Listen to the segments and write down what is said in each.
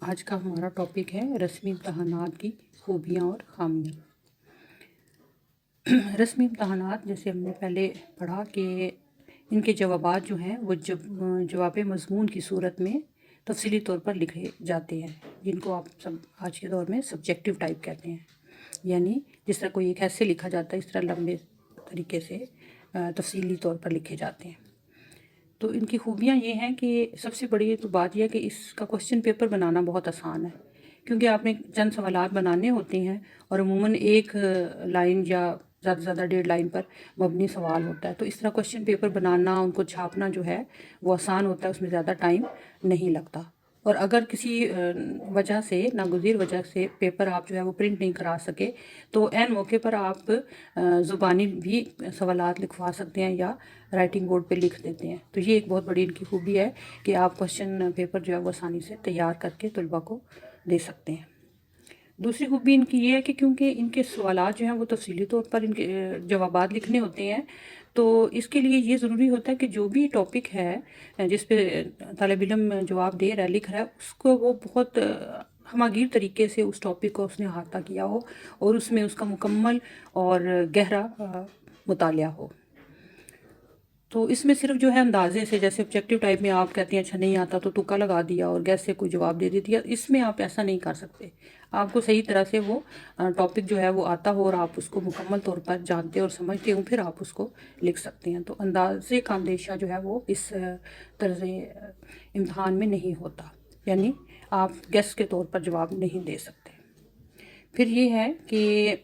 آج کا ہمارا ٹاپک ہے رسمی امتحانات کی خوبیاں اور خامیاں۔ رسمی امتحانات جیسے ہم نے پہلے پڑھا کہ ان کے جوابات جو ہیں وہ جواب مضمون کی صورت میں تفصیلی طور پر لکھے جاتے ہیں، جن کو آپ سب آج کے دور میں سبجیکٹیو ٹائپ کہتے ہیں، یعنی جس طرح کوئی ایک ایسے لکھا جاتا ہے اس طرح لمبے طریقے سے تفصیلی طور پر لکھے جاتے ہیں۔ تو ان کی خوبیاں یہ ہیں کہ سب سے بڑی تو بات یہ ہے کہ اس کا کوسچن پیپر بنانا بہت آسان ہے، کیونکہ آپ نے چند سوالات بنانے ہوتے ہیں اور عموماً ایک لائن یا زیادہ سے زیادہ 1.5 لائن پر مبنی سوال ہوتا ہے، تو اس طرح کوسچن پیپر بنانا، ان کو چھاپنا جو ہے وہ آسان ہوتا ہے، اس میں زیادہ ٹائم نہیں لگتا۔ اور اگر کسی وجہ سے ناگزیر وجہ سے پیپر آپ جو ہے وہ پرنٹ نہیں کرا سکے تو عین موقع پر آپ زبانی بھی سوالات لکھوا سکتے ہیں یا رائٹنگ بورڈ پہ لکھ دیتے ہیں۔ تو یہ ایک بہت بڑی ان کی خوبی ہے کہ آپ کوسچن پیپر جو ہے وہ آسانی سے تیار کر کے طلباء کو دے سکتے ہیں۔ دوسری خوبی ان کی یہ ہے کہ کیونکہ ان کے سوالات جو ہیں وہ تفصیلی طور پر ان کے جوابات لکھنے ہوتے ہیں، تو اس کے لیے یہ ضروری ہوتا ہے کہ جو بھی ٹاپک ہے جس پہ طالب علم جواب دے رہا ہے لکھ رہا ہے، اس کو وہ بہت ہماگیر طریقے سے اس ٹاپک کو اس نے احاطہ کیا ہو اور اس میں اس کا مکمل اور گہرا مطالعہ ہو۔ تو اس میں صرف جو ہے اندازے سے، جیسے آبجیکٹیو ٹائپ میں آپ کہتے ہیں اچھا نہیں آتا تو تکا لگا دیا اور گیس سے کوئی جواب دے دیا، اس میں آپ ایسا نہیں کر سکتے۔ آپ کو صحیح طرح سے وہ ٹاپک جو ہے وہ آتا ہو اور آپ اس کو مکمل طور پر جانتے اور سمجھتے ہوں، پھر آپ اس کو لکھ سکتے ہیں۔ تو اندازے کا اندیشہ جو ہے وہ اس طرز امتحان میں نہیں ہوتا، یعنی آپ گیس کے طور پر جواب نہیں دے سکتے۔ پھر یہ ہے کہ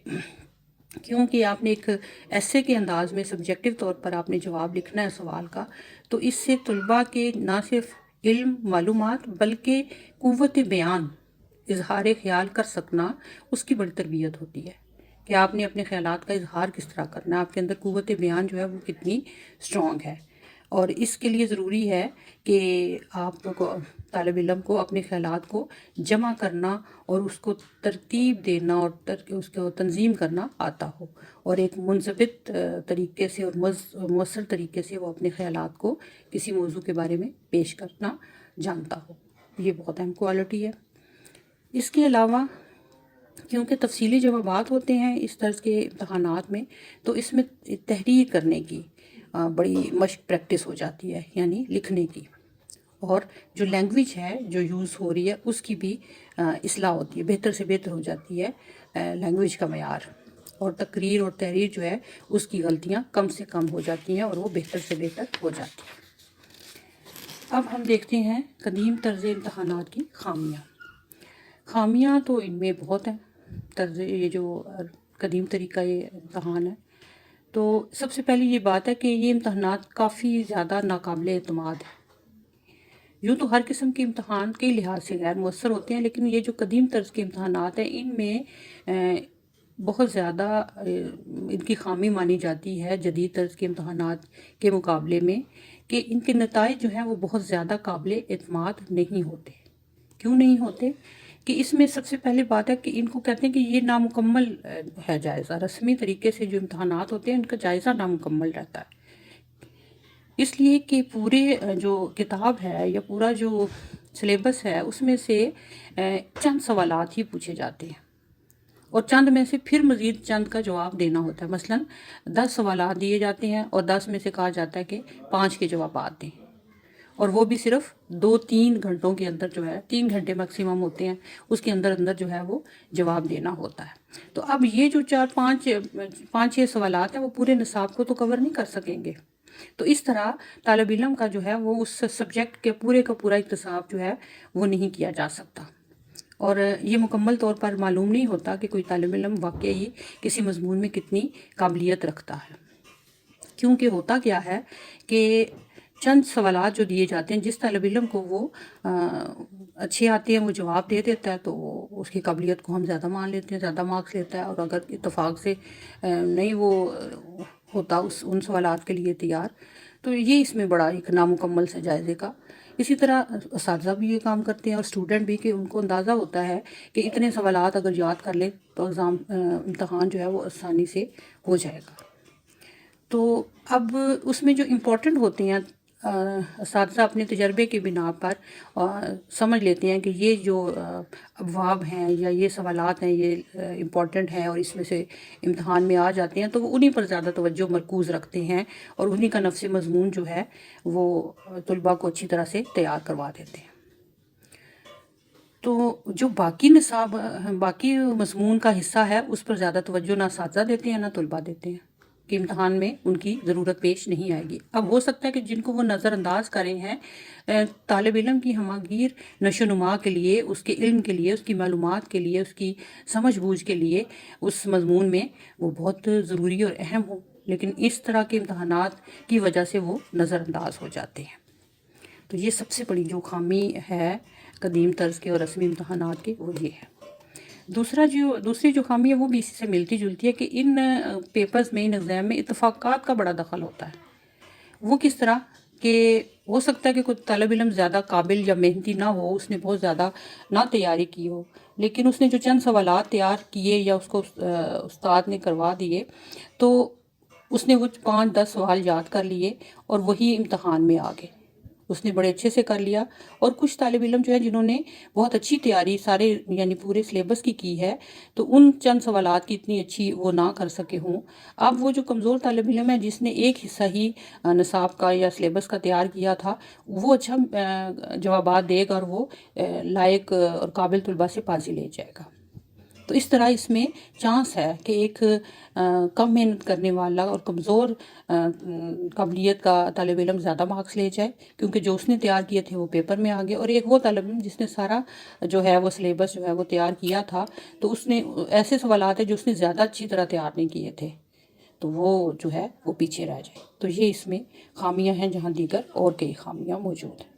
کیونکہ آپ نے ایک ایسے کے انداز میں سبجیکٹیو طور پر آپ نے جواب لکھنا ہے سوال کا، تو اس سے طلباء کے نہ صرف علم معلومات بلکہ قوت بیان، اظہار خیال کر سکنا، اس کی بڑی تربیت ہوتی ہے کہ آپ نے اپنے خیالات کا اظہار کس طرح کرنا ہے، آپ کے اندر قوت بیان جو ہے وہ کتنی اسٹرانگ ہے۔ اور اس کے لیے ضروری ہے کہ آپ کو طالب علم کو اپنے خیالات کو جمع کرنا اور اس کو ترتیب دینا اور اس کو تنظیم کرنا آتا ہو، اور ایک منضبط طریقے سے اور مؤثر طریقے سے وہ اپنے خیالات کو کسی موضوع کے بارے میں پیش کرنا جانتا ہو۔ یہ بہت اہم کوالٹی ہے۔ اس کے علاوہ کیونکہ تفصیلی جوابات ہوتے ہیں اس طرز کے امتحانات میں، تو اس میں تحریر کرنے کی بڑی مشق پریکٹس ہو جاتی ہے، یعنی لکھنے کی، اور جو لینگویج ہے جو یوز ہو رہی ہے اس کی بھی اصلاح ہوتی ہے، بہتر سے بہتر ہو جاتی ہے لینگویج کا معیار، اور تقریر اور تحریر جو ہے اس کی غلطیاں کم سے کم ہو جاتی ہیں اور وہ بہتر سے بہتر ہو جاتی ہیں۔ اب ہم دیکھتے ہیں قدیم طرز امتحانات کی خامیاں۔ خامیاں تو ان میں بہت ہیں، یہ جو قدیم طریقہ یہ امتحان ہے، تو سب سے پہلی یہ بات ہے کہ یہ امتحانات کافی زیادہ ناقابل اعتماد ہیں۔ یوں تو ہر قسم کے امتحان کے لحاظ سے غیر مؤثر ہوتے ہیں، لیکن یہ جو قدیم طرز کے امتحانات ہیں ان میں بہت زیادہ ان کی خامی مانی جاتی ہے جدید طرز کے امتحانات کے مقابلے میں، کہ ان کے نتائج جو ہیں وہ بہت زیادہ قابل اعتماد نہیں ہوتے۔ کیوں نہیں ہوتے؟ کہ اس میں سب سے پہلے بات ہے کہ ان کو کہتے ہیں کہ یہ نامکمل ہے جائزہ، رسمی طریقے سے جو امتحانات ہوتے ہیں ان کا جائزہ نامکمل رہتا ہے، اس لیے کہ پورے جو کتاب ہے یا پورا جو سلیبس ہے اس میں سے چند سوالات ہی پوچھے جاتے ہیں، اور چند میں سے پھر مزید چند کا جواب دینا ہوتا ہے۔ مثلاً 10 سوالات دیے جاتے ہیں اور 10 میں سے کہا جاتا ہے کہ 5 کے جوابات دیں، اور وہ بھی صرف 2-3 گھنٹوں کے اندر، جو ہے 3 گھنٹے میکسیمم ہوتے ہیں، اس کے اندر جو ہے وہ جواب دینا ہوتا ہے۔ تو اب یہ جو 4-5-6 سوالات ہیں وہ پورے نصاب کو تو کور نہیں کر سکیں گے، تو اس طرح طالب علم کا جو ہے وہ اس سبجیکٹ کے پورے کا پورا اکتساب جو ہے وہ نہیں کیا جا سکتا، اور یہ مکمل طور پر معلوم نہیں ہوتا کہ کوئی طالب علم واقعی کسی مضمون میں کتنی قابلیت رکھتا ہے۔ کیونکہ ہوتا کیا ہے کہ چند سوالات جو دیے جاتے ہیں، جس طالب علم کو وہ اچھے آتے ہیں وہ جواب دے دیتا ہے، تو اس کی قابلیت کو ہم زیادہ مان لیتے ہیں، زیادہ مارکس لیتا ہے، اور اگر اتفاق سے نہیں وہ ہوتا ان سوالات کے لیے تیار، تو یہ اس میں بڑا ایک نامکمل سے جائزے کا۔ اسی طرح اساتذہ بھی یہ کام کرتے ہیں اور اسٹوڈنٹ بھی، کہ ان کو اندازہ ہوتا ہے کہ اتنے سوالات اگر یاد کر لیں تو امتحان جو ہے وہ آسانی سے ہو جائے گا۔ تو اب اس میں جو امپورٹنٹ ہوتے ہیں اساتذہ اپنے تجربے کی بنا پر سمجھ لیتے ہیں کہ یہ جو ابواب ہیں یا یہ سوالات ہیں یہ امپورٹنٹ ہیں اور اس میں سے امتحان میں آ جاتے ہیں، تو وہ انہی پر زیادہ توجہ مرکوز رکھتے ہیں اور انہی کا نفس مضمون جو ہے وہ طلباء کو اچھی طرح سے تیار کروا دیتے ہیں۔ تو جو باقی مضمون کا حصہ ہے اس پر زیادہ توجہ نہ اساتذہ دیتے ہیں نہ طلباء دیتے ہیں کہ امتحان میں ان کی ضرورت پیش نہیں آئے گی۔ اب ہو سکتا ہے کہ جن کو وہ نظر انداز کرے ہیں، طالب علم کی ہماگیر نشو و نما کے لیے، اس کے علم کے لیے، اس کی معلومات کے لیے، اس کی سمجھ بوجھ کے لیے اس مضمون میں وہ بہت ضروری اور اہم ہو، لیکن اس طرح کے امتحانات کی وجہ سے وہ نظر انداز ہو جاتے ہیں۔ تو یہ سب سے بڑی جو خامی ہے قدیم طرز کے اور رسمی امتحانات کی، وہ یہ ہے۔ دوسری جو خامی ہے وہ بھی اسی سے ملتی جلتی ہے کہ ان پیپرز میں، ان ایگزام میں اتفاقات کا بڑا دخل ہوتا ہے۔ وہ کس طرح کہ ہو سکتا ہے کہ کوئی طالب علم زیادہ قابل یا محنتی نہ ہو، اس نے بہت زیادہ نہ تیاری کی ہو، لیکن اس نے جو چند سوالات تیار کیے یا اس کو استاد نے کروا دیے، تو اس نے وہ 5-10 سوال یاد کر لیے اور وہی امتحان میں آ گئے، اس نے بڑے اچھے سے کر لیا۔ اور کچھ طالب علم جو ہے جنہوں نے بہت اچھی تیاری سارے یعنی پورے سلیبس کی ہے، تو ان چند سوالات کی اتنی اچھی وہ نہ کر سکے ہوں۔ اب وہ جو کمزور طالب علم ہے جس نے ایک حصہ ہی نصاب کا یا سلیبس کا تیار کیا تھا، وہ اچھا جوابات دے گا اور وہ لائق اور قابل طلباء سے پاسی لے جائے گا۔ تو اس طرح اس میں چانس ہے کہ ایک کم محنت کرنے والا اور کمزور قابلیت کا طالب علم زیادہ مارکس لے جائے، کیونکہ جو اس نے تیار کیے تھے وہ پیپر میں آ گئے، اور ایک وہ طالب علم جس نے سارا جو ہے وہ سلیبس جو ہے وہ تیار کیا تھا، تو اس نے ایسے سوالات ہیں جو اس نے زیادہ اچھی طرح تیار نہیں کیے تھے، تو وہ جو ہے وہ پیچھے رہ جائے۔ تو یہ اس میں خامیاں ہیں، جہاں دیگر اور کئی خامیاں موجود ہیں۔